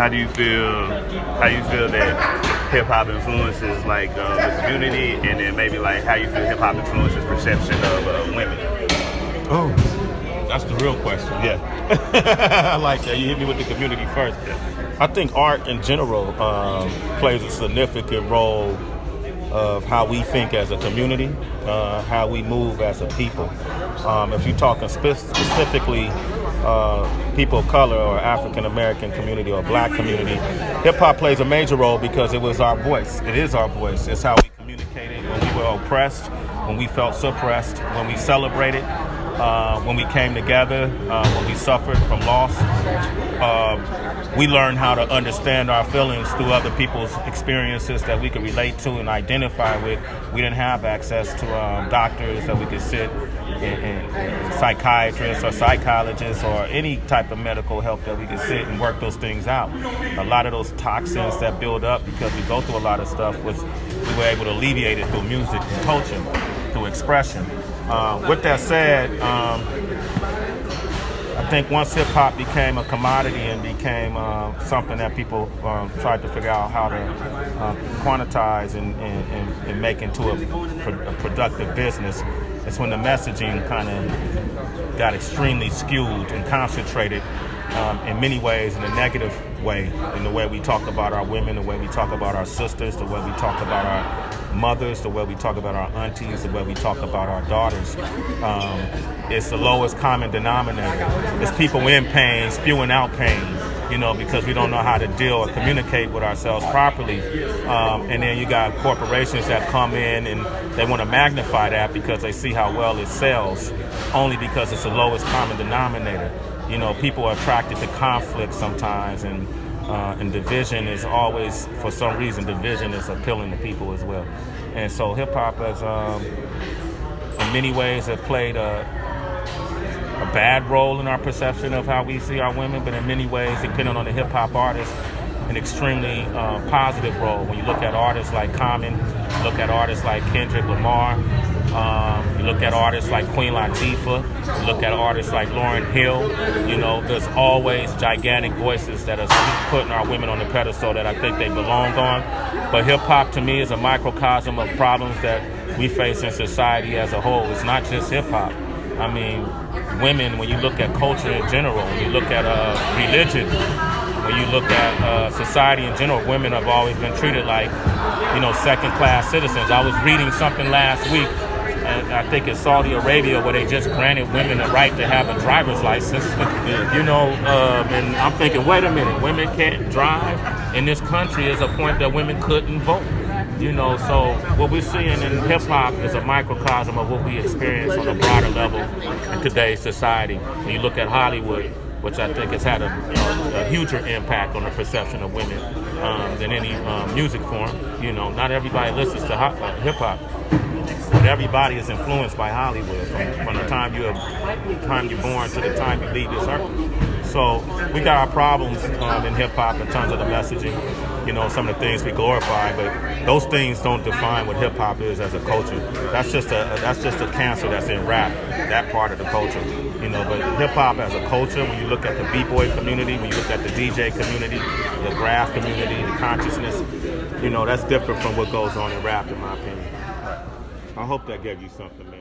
how do you feel that hip hop influences like the community, and then maybe like how you feel hip hop influences perception of women? Oh, that's the real question. Yeah. I like that. You hit me with the community first. Yeah. I think art in general plays a significant role of how we think as a community, how we move as a people. If you're talking specifically people of color or African American community or black community, hip hop plays a major role because it was our voice. It is our voice. It's how we communicated when we were oppressed, when we felt suppressed, when we celebrated, when we came together, when we suffered from loss. We learned how to understand our feelings through other people's experiences that we could relate to and identify with. We didn't have access to doctors that we could sit and psychiatrists or psychologists or any type of medical help that we could sit and work those things out. A lot of those toxins that build up because we go through a lot of stuff we were able to alleviate it through music, through culture, through expression. With that said, I think once hip-hop became a commodity and became something that people tried to figure out how to quantize and make into a productive business, it's when the messaging kind of got extremely skewed and concentrated in many ways in a negative way, in the way we talk about our women, the way we talk about our sisters, the way we talk about our mothers, the way we talk about our aunties, the way we talk about our daughters. It's the lowest common denominator. It's people in pain, spewing out pain, because we don't know how to deal or communicate with ourselves properly. And then you got corporations that come in and they want to magnify that because they see how well it sells, only because it's the lowest common denominator. People are attracted to conflict sometimes, and division is always, for some reason, division is appealing to people as well. And so hip-hop has, in many ways, have played a bad role in our perception of how we see our women, but in many ways, depending on the hip-hop artist, an extremely positive role. When you look at artists like Common, look at artists like Kendrick Lamar, you look at artists like Queen Latifah, you look at artists like Lauryn Hill, there's always gigantic voices that are putting our women on the pedestal that I think they belong on. But hip-hop to me is a microcosm of problems that we face in society as a whole. It's not just hip-hop. I mean, women, when you look at culture in general, when you look at religion, when you look at society in general, women have always been treated like, second-class citizens. I was reading something last week, and I think it's Saudi Arabia, where they just granted women the right to have a driver's license. And I'm thinking, wait a minute, women can't drive in this country is a point that women couldn't vote. So what we're seeing in hip-hop is a microcosm of what we experience on a broader level in today's society. When you look at Hollywood, which I think has had a huger impact on the perception of women than any music form. Not everybody listens to hip-hop, but everybody is influenced by Hollywood from the time you're born to the time you leave this earth. So we got our problems in hip-hop in terms of the messaging, some of the things we glorify, but those things don't define what hip-hop is as a culture. That's just a cancer that's in rap, that part of the culture. But hip-hop as a culture, when you look at the b-boy community, when you look at the DJ community, the graph community, the consciousness, that's different from what goes on in rap, in my opinion. I hope that gave you something, man.